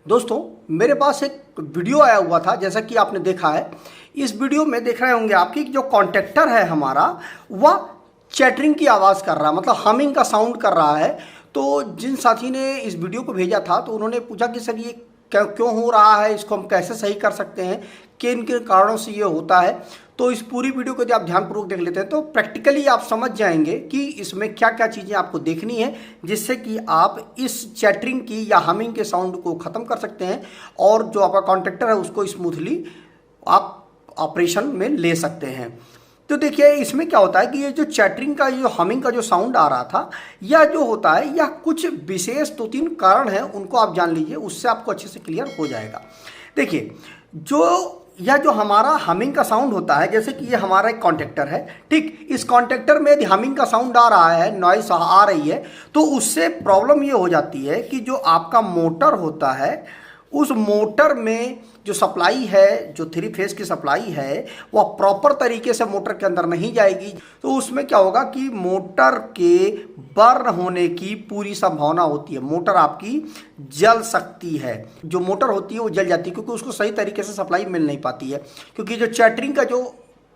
दोस्तों, मेरे पास एक वीडियो आया हुआ था, जैसा कि आपने देखा है। इस वीडियो में देख रहे होंगे आपकी जो कॉन्टेक्टर है हमारा, वह चैटरिंग की आवाज़ कर रहा है, मतलब हमिंग का साउंड कर रहा है। तो जिन साथी ने इस वीडियो को भेजा था तो उन्होंने पूछा कि सर ये क्यों हो रहा है, इसको हम कैसे सही कर सकते हैं, किन किन कारणों से ये होता है। तो इस पूरी वीडियो को यदि आप ध्यानपूर्वक देख लेते हैं तो प्रैक्टिकली आप समझ जाएंगे कि इसमें क्या क्या चीज़ें आपको देखनी है, जिससे कि आप इस चैटरिंग की या हमिंग के साउंड को ख़त्म कर सकते हैं और जो आपका कॉन्ट्रैक्टर है उसको स्मूथली आप ऑपरेशन में ले सकते हैं। तो देखिए, इसमें क्या होता है कि ये जो चैटरिंग का, जो हमिंग का जो साउंड आ रहा था, यह जो होता है, यह कुछ विशेष 2-3 कारण हैं, उनको आप जान लीजिए, उससे आपको अच्छे से क्लियर हो जाएगा। देखिए, यह जो हमारा हमिंग का साउंड होता है, जैसे कि ये हमारा एक कॉन्ट्रैक्टर है, ठीक। इस कॉन्ट्रैक्टर में यदि हमिंग का साउंड आ रहा है, नॉइस आ रही है, तो उससे प्रॉब्लम ये हो जाती है कि जो आपका मोटर होता है, उस मोटर में जो सप्लाई है, जो 3 फेज की सप्लाई है, वह प्रॉपर तरीके से मोटर के अंदर नहीं जाएगी। तो उसमें क्या होगा कि मोटर के बर्न होने की पूरी संभावना होती है, मोटर आपकी जल सकती है। जो मोटर होती है वो जल जाती है, क्योंकि उसको सही तरीके से सप्लाई मिल नहीं पाती है, क्योंकि जो चैटरिंग का जो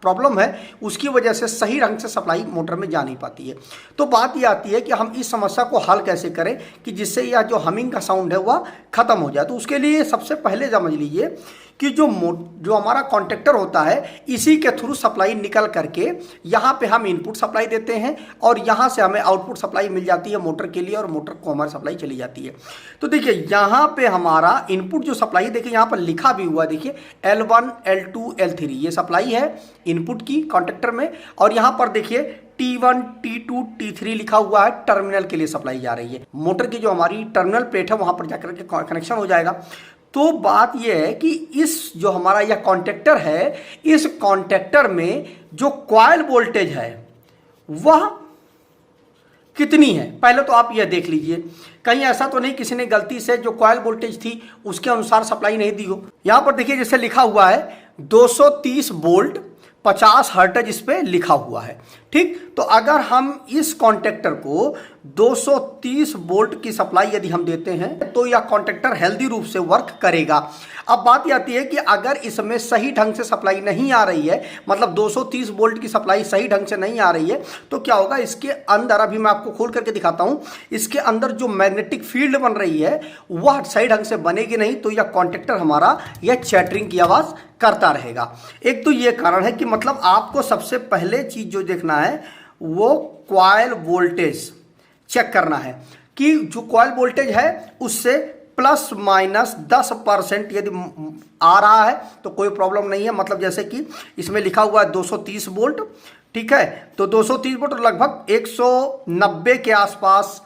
प्रॉब्लम है उसकी वजह से सही ढंग से सप्लाई मोटर में जा नहीं पाती है। तो बात ये आती है कि हम इस समस्या को हल कैसे करें कि जिससे यह जो हमिंग का साउंड है वह खत्म हो जाए। तो उसके लिए सबसे पहले समझ लीजिए कि जो हमारा कॉन्ट्रैक्टर होता है, इसी के थ्रू सप्लाई निकल करके यहाँ पे हम इनपुट सप्लाई देते हैं और यहाँ से हमें आउटपुट सप्लाई मिल जाती है मोटर के लिए, और मोटर को हमारी सप्लाई चली जाती है। तो देखिए, यहाँ पे हमारा इनपुट जो सप्लाई, देखिए यहाँ पर लिखा भी हुआ, देखिए L1 L2 L3 ये सप्लाई है इनपुट की कॉन्ट्रैक्टर में, और यहाँ पर देखिए T1 T2 T3 लिखा हुआ है, टर्मिनल के लिए सप्लाई जा रही है। मोटर की जो हमारी टर्मिनल प्लेट है वहाँ पर जाकर के कनेक्शन हो जाएगा। तो बात यह है कि इस जो हमारा यह कॉन्ट्रैक्टर है, इस कॉन्ट्रैक्टर में जो कॉइल वोल्टेज है वह कितनी है, पहले तो आप यह देख लीजिए। कहीं ऐसा तो नहीं किसी ने गलती से जो कॉइल वोल्टेज थी उसके अनुसार सप्लाई नहीं दी हो। यहां पर देखिए जैसे लिखा हुआ है 230 वोल्ट 50 हर्ट्ज, इस पे लिखा हुआ है, ठीक। तो अगर हम इस कॉन्ट्रैक्टर को 230 वोल्ट की सप्लाई यदि हम देते हैं तो यह कॉन्ट्रैक्टर हेल्दी रूप से वर्क करेगा। अब बात ये आती है कि अगर इसमें सही ढंग से सप्लाई नहीं आ रही है, मतलब 230 वोल्ट की सप्लाई सही ढंग से नहीं आ रही है, तो क्या होगा, इसके अंदर, अभी मैं आपको खोल करके दिखाता हूं, इसके अंदर जो मैग्नेटिक फील्ड बन रही है वह सही ढंग से बनेगी नहीं, तो यह कॉन्ट्रैक्टर हमारा यह चैटरिंग की आवाज करता रहेगा। एक तो ये कारण है कि मतलब आपको सबसे पहले चीज जो देखना है वो कॉइल वोल्टेज चेक करना है कि जो कॉइल वोल्टेज है उससे प्लस माइनस 10% यदि आ रहा है तो कोई प्रॉब्लम नहीं है। मतलब जैसे कि इसमें लिखा हुआ है 230 वोल्ट, ठीक है, तो 230 वोल्ट लगभग 190 के आसपास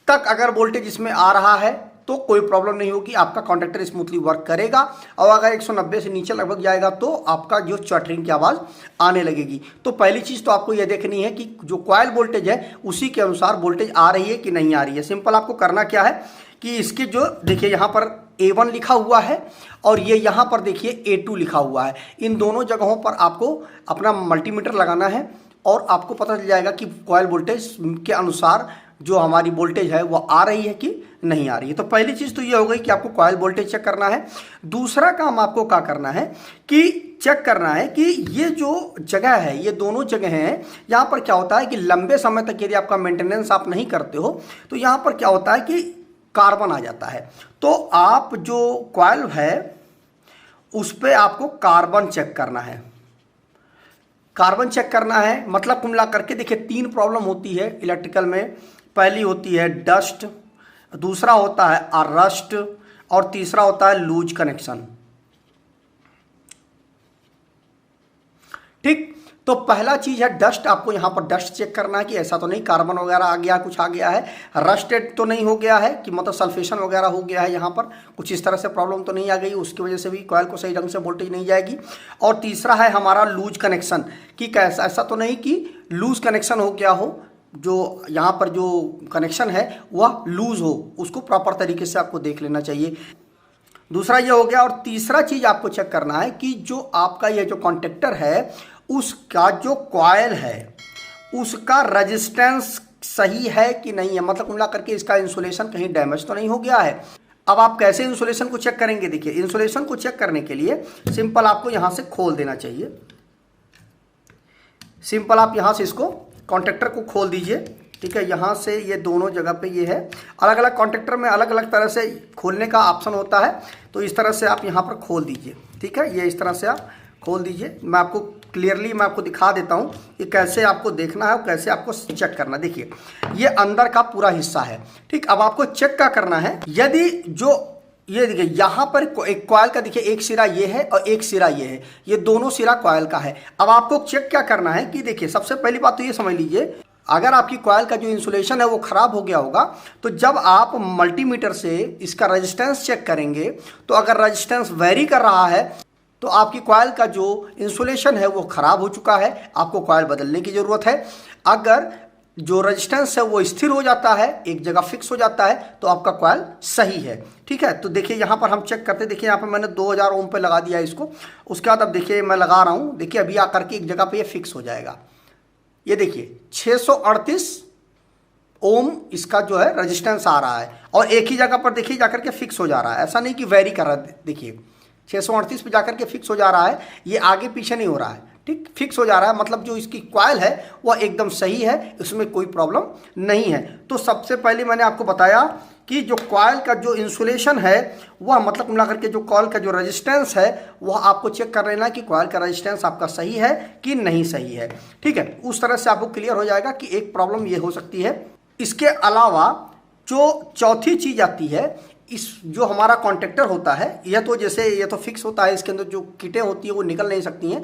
तक अगर वोल्टेज इसमें आ रहा है तो कोई प्रॉब्लम नहीं होगी, आपका कॉन्ट्रैक्टर स्मूथली वर्क करेगा। और अगर 190 से नीचे लगभग जाएगा तो आपका जो चैटरिंग की आवाज़ आने लगेगी। तो पहली चीज़ तो आपको यह देखनी है कि जो कॉइल वोल्टेज है उसी के अनुसार वोल्टेज आ रही है कि नहीं आ रही है। सिंपल आपको करना क्या है कि इसके जो देखिए यहाँ पर A1 लिखा हुआ है और ये यहाँ पर देखिए A2 लिखा हुआ है, इन दोनों जगहों पर आपको अपना मल्टीमीटर लगाना है और आपको पता चल जाएगा कि कॉइल वोल्टेज के अनुसार जो हमारी वोल्टेज है वो आ रही है कि नहीं आ रही है। तो पहली चीज़ तो ये हो गई कि आपको कॉइल वोल्टेज चेक करना है। दूसरा काम आपको क्या करना है कि चेक करना है कि ये जो जगह है, ये दोनों जगह हैं, यहाँ पर क्या होता है कि लंबे समय तक यदि आपका मेंटेनेंस आप नहीं करते हो तो यहाँ पर क्या होता है कि कार्बन आ जाता है। तो आप जो कॉइल है उस पर आपको कार्बन चेक करना है, कार्बन चेक करना है। मतलब कुल मिला करके देखिए 3 प्रॉब्लम होती है इलेक्ट्रिकल में। पहली होती है डस्ट, दूसरा होता है रस्ट, और तीसरा होता है लूज कनेक्शन, ठीक। तो पहला चीज है डस्ट, आपको यहां पर डस्ट चेक करना है कि ऐसा तो नहीं कार्बन वगैरह आ गया, कुछ आ गया है, रस्टेड तो नहीं हो गया है कि मतलब सल्फेशन वगैरह हो गया है, यहाँ पर कुछ इस तरह से प्रॉब्लम तो नहीं आ गई, उसकी वजह से भी कॉइल को सही ढंग से वोल्टेज नहीं जाएगी। और तीसरा है हमारा लूज कनेक्शन, कि कैसा, ऐसा तो नहीं कि लूज कनेक्शन हो गया हो, जो यहाँ पर जो कनेक्शन है वह लूज हो, उसको प्रॉपर तरीके से आपको देख लेना चाहिए। दूसरा ये हो गया। और तीसरा चीज आपको चेक करना है कि जो आपका ये जो कॉन्ट्रैक्टर है उसका जो कॉइल है उसका रेजिस्टेंस सही है कि नहीं है, मतलब कुल मिला करके इसका इंसुलेशन कहीं डैमेज तो नहीं हो गया है। अब आप कैसे इंसुलेशन को चेक करेंगे? देखिए, इंसुलेशन को चेक करने के लिए सिंपल आपको यहाँ से खोल देना चाहिए। सिंपल आप यहाँ से इसको कॉन्टेक्टर को खोल दीजिए, ठीक है। यहाँ से ये दोनों जगह पे ये है, अलग अलग कॉन्टेक्टर में अलग अलग तरह से खोलने का ऑप्शन होता है, तो इस तरह से आप यहाँ पर खोल दीजिए, ठीक है। ये इस तरह से आप खोल दीजिए। मैं आपको क्लियरली मैं आपको दिखा देता हूँ कि कैसे आपको देखना है और कैसे आपको चेक करना है। देखिए, ये अंदर का पूरा हिस्सा है, ठीक। अब आपको चेक क्या करना है, यदि जो ये देखिए यहाँ पर एक कॉइल का देखिए एक सिरा ये है और एक सिरा ये है, ये दोनों सिरा कॉइल का है। अब आपको चेक क्या करना है कि देखिए, सबसे पहली बात तो ये समझ लीजिए, अगर आपकी कॉइल का जो इंसुलेशन है वो खराब हो गया होगा, तो जब आप मल्टीमीटर से इसका रेजिस्टेंस चेक करेंगे, तो अगर रेजिस्टेंस वेरी कर रहा है तो आपकी कॉइल का जो इंसुलेशन है वो खराब हो चुका है, आपको कॉइल बदलने की जरूरत है। अगर जो रेजिस्टेंस है वो स्थिर हो जाता है, एक जगह फिक्स हो जाता है, तो आपका कॉइल सही है, ठीक है। तो देखिए यहाँ पर हम चेक करते हैं। देखिए यहाँ पर मैंने 2000 ओम पे लगा दिया है इसको। उसके बाद अब देखिए मैं लगा रहा हूँ, देखिए अभी आकर के एक जगह पे ये फिक्स हो जाएगा। ये देखिए 638 ओम इसका जो है रेजिस्टेंस आ रहा है, और एक ही जगह पर देखिए जाकर के फिक्स हो जा रहा है। ऐसा नहीं कि वेरी कर रहा है, देखिए 638 पे जाकर के फिक्स हो जा रहा है, ये आगे पीछे नहीं हो रहा है, ठीक, फिक्स हो जा रहा है। मतलब जो इसकी कॉइल है वह एकदम सही है, इसमें कोई प्रॉब्लम नहीं है। तो सबसे पहले मैंने आपको बताया कि जो कॉइल का जो इंसुलेशन है वह मतलब मिलाकर के जो कॉइल का जो रेजिस्टेंस है वह आपको चेक कर लेना कि कॉइल का रेजिस्टेंस आपका सही है कि नहीं सही है, ठीक है। उस तरह से आपको क्लियर हो जाएगा कि एक प्रॉब्लम ये हो सकती है। इसके अलावा जो चौथी चीज आती है, इस जो हमारा कॉन्टेक्टर होता है, यह तो जैसे ये तो फिक्स होता है, इसके अंदर जो किटें होती है वो निकल नहीं सकती हैं।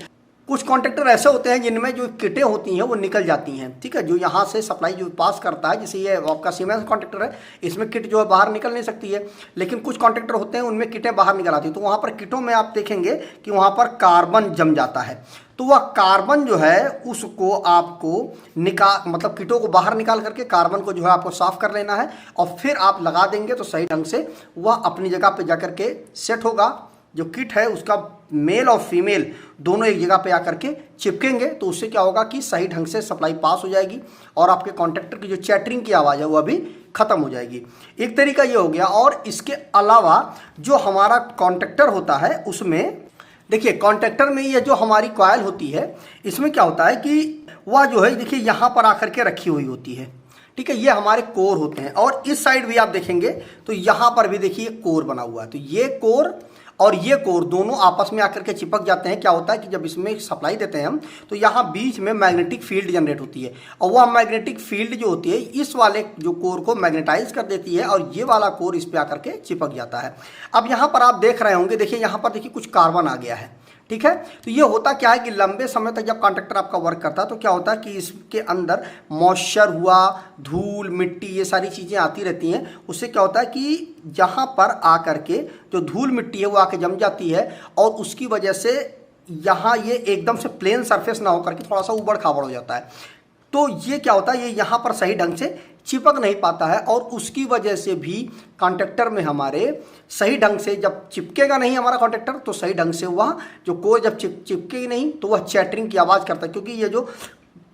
कुछ कॉन्टेक्टर ऐसे होते हैं जिनमें जो किटें होती हैं वो निकल जाती हैं, ठीक है। जो यहाँ से सप्लाई जो पास करता है, जैसे ये आपका सीमेंस कॉन्टेक्टर है, इसमें किट जो है बाहर निकल नहीं सकती है। लेकिन कुछ कॉन्टेक्टर होते हैं उनमें किटें बाहर निकल आती हैं, तो वहाँ पर किटों में आप देखेंगे कि वहाँ पर कार्बन जम जाता है। तो वह कार्बन जो है उसको आपको मतलब किटों को बाहर निकाल करके कार्बन को जो है आपको साफ कर लेना है, और फिर आप लगा देंगे तो सही ढंग से वह अपनी जगह पे जाकर के सेट होगा। जो किट है उसका मेल और फीमेल दोनों एक जगह पे आकर के चिपकेंगे, तो उससे क्या होगा कि सही ढंग से सप्लाई पास हो जाएगी और आपके कॉन्टेक्टर की जो चैटरिंग की आवाज़ है वह भी खत्म हो जाएगी। एक तरीका ये हो गया। और इसके अलावा जो हमारा कॉन्टेक्टर होता है उसमें देखिए, कॉन्टेक्टर में ये जो हमारी कॉइल होती है इसमें क्या होता है कि वह जो है देखिए यहाँ पर आकर के रखी हुई होती है, ठीक है। ये हमारे कोर होते हैं, और इस साइड भी आप देखेंगे तो यहाँ पर भी देखिए कोर बना हुआ है। तो ये कोर और ये कोर दोनों आपस में आकर के चिपक जाते हैं। क्या होता है कि जब इसमें सप्लाई देते हैं हम, तो यहाँ बीच में मैग्नेटिक फील्ड जनरेट होती है, और वह मैग्नेटिक फील्ड जो होती है इस वाले जो कोर को मैग्नेटाइज कर देती है, और ये वाला कोर इस पे आकर के चिपक जाता है। अब यहाँ पर आप देख रहे होंगे, देखिए यहाँ पर देखिए कुछ कार्बन आ गया है, ठीक है। तो ये होता क्या है कि लंबे समय तक जब कॉन्टेक्टर आपका वर्क करता है तो क्या होता है कि इसके अंदर मॉइस्चर हुआ, धूल, मिट्टी, ये सारी चीज़ें आती रहती हैं। उससे क्या होता है कि यहाँ पर आकर के जो धूल मिट्टी है वो आके जम जाती है, और उसकी वजह से यहाँ ये एकदम से प्लेन सरफेस ना होकर के थोड़ा सा उबड़ खाबड़ हो जाता है। तो ये क्या होता है, ये यहाँ पर सही ढंग से चिपक नहीं पाता है, और उसकी वजह से भी कॉन्टेक्टर में हमारे सही ढंग से जब चिपकेगा नहीं हमारा कॉन्टेक्टर, तो सही ढंग से वह जो कोर जब चिपकेगी नहीं तो वह चैटरिंग की आवाज़ करता है। क्योंकि ये जो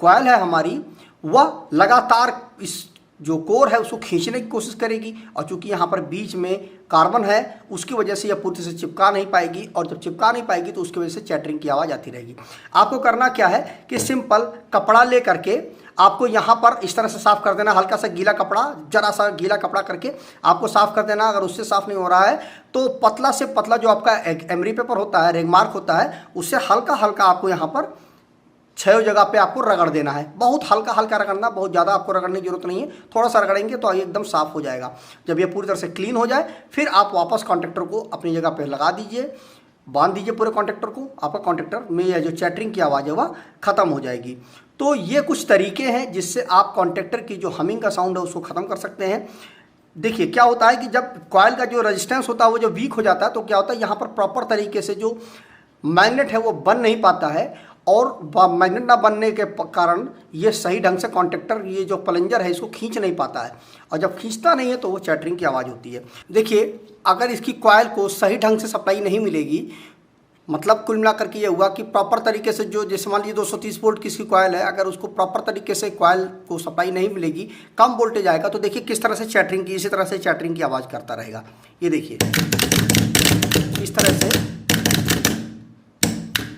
कॉइल है हमारी वह लगातार इस जो कोर है उसको खींचने की कोशिश करेगी, और चूंकि यहाँ पर बीच में कार्बन है उसकी वजह से यह पूरी से चिपका नहीं पाएगी, और जब चिपका नहीं पाएगी तो उसकी वजह से चैटरिंग की आवाज़ आती रहेगी। आपको करना क्या है कि सिंपल कपड़ा ले करके आपको यहाँ पर इस तरह से साफ कर देना, हल्का सा गीला कपड़ा, जरा सा गीला कपड़ा करके आपको साफ कर देना। अगर उससे साफ नहीं हो रहा है तो पतला से पतला जो आपका एमरी पेपर होता है, रेगमार्क होता है, उससे हल्का हल्का आपको यहाँ पर 6 जगह पे आपको रगड़ देना है। बहुत हल्का हल्का रगड़ना, बहुत ज़्यादा आपको रगड़ने की जरूरत नहीं है, थोड़ा सा रगड़ेंगे तो ये एकदम साफ हो जाएगा। जब ये पूरी तरह से क्लीन हो जाए फिर आप वापस कॉन्टेक्टर को अपनी जगह पे लगा दीजिए, बांध दीजिए पूरे कॉन्टेक्टर को। आपका कॉन्टेक्टर में यह जो चैटरिंग की आवाज़ है वह खत्म हो जाएगी। तो ये कुछ तरीके हैं जिससे आप कॉन्टेक्टर की जो हमिंग का साउंड है उसको ख़त्म कर सकते हैं। देखिए क्या होता है कि जब कॉइल का जो रेजिस्टेंस होता है वो जो वीक हो जाता है तो क्या होता है यहाँ पर प्रॉपर तरीके से जो मैग्नेट है वो बन नहीं पाता है, और मैग्नेट ना बनने के कारण ये सही ढंग से कॉन्टेक्टर ये जो प्लंजर है इसको खींच नहीं पाता है, और जब खींचता नहीं है तो वो चैटरिंग की आवाज़ होती है। देखिए अगर इसकी कॉइल को सही ढंग से सप्लाई नहीं मिलेगी मतलब कुल मिलाकर के ये हुआ कि प्रॉपर तरीके से जो जैसे मान लीजिए 230 वोल्ट की इसकी कॉयल है, अगर उसको प्रॉपर तरीके से कॉयल को सप्लाई नहीं मिलेगी, कम वोल्टेज आएगा, तो देखिए किस तरह से चैटरिंग की, इसी तरह से चैटरिंग की आवाज़ करता रहेगा। ये देखिए इस तरह से,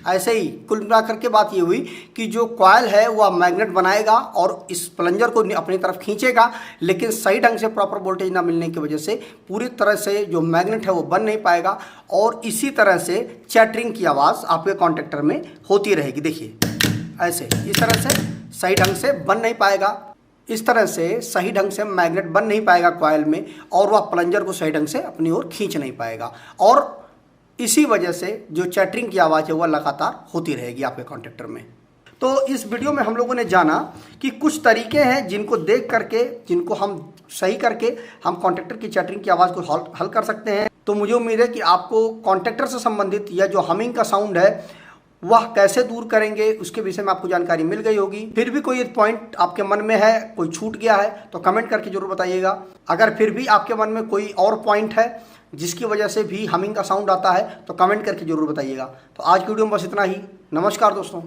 ऐसे ही कुल मिलाकर के बात ये हुई कि जो कॉयल है वह मैग्नेट बनाएगा और इस प्लंजर को अपनी तरफ खींचेगा, लेकिन सही ढंग से प्रॉपर वोल्टेज ना मिलने की वजह से पूरी तरह से जो मैग्नेट है वो बन नहीं पाएगा और इसी तरह से चैटरिंग की आवाज़ आपके कॉन्टेक्टर में होती रहेगी। देखिए ऐसे, इस तरह से सही ढंग से बन नहीं पाएगा, इस तरह से सही ढंग से मैग्नेट बन नहीं पाएगा कॉयल में और वह प्लंजर को सही ढंग से अपनी ओर खींच नहीं पाएगा और इसी वजह से जो चैटरिंग की आवाज़ है वह लगातार होती रहेगी आपके कॉन्टेक्टर में। तो इस वीडियो में हम लोगों ने जाना कि कुछ तरीके हैं जिनको देख करके, जिनको हम सही करके हम कॉन्टेक्टर की चैटरिंग की आवाज़ को हल कर सकते हैं। तो मुझे उम्मीद है कि आपको कॉन्टेक्टर से संबंधित या जो हमिंग का साउंड है वह कैसे दूर करेंगे उसके विषय में आपको जानकारी मिल गई होगी। फिर भी कोई पॉइंट आपके मन में है, कोई छूट गया है तो कमेंट करके जरूर बताइएगा। अगर फिर भी आपके मन में कोई और पॉइंट है जिसकी वजह से भी हमिंग का साउंड आता है तो कमेंट करके जरूर बताइएगा। तो आज की वीडियो में बस इतना ही। नमस्कार दोस्तों।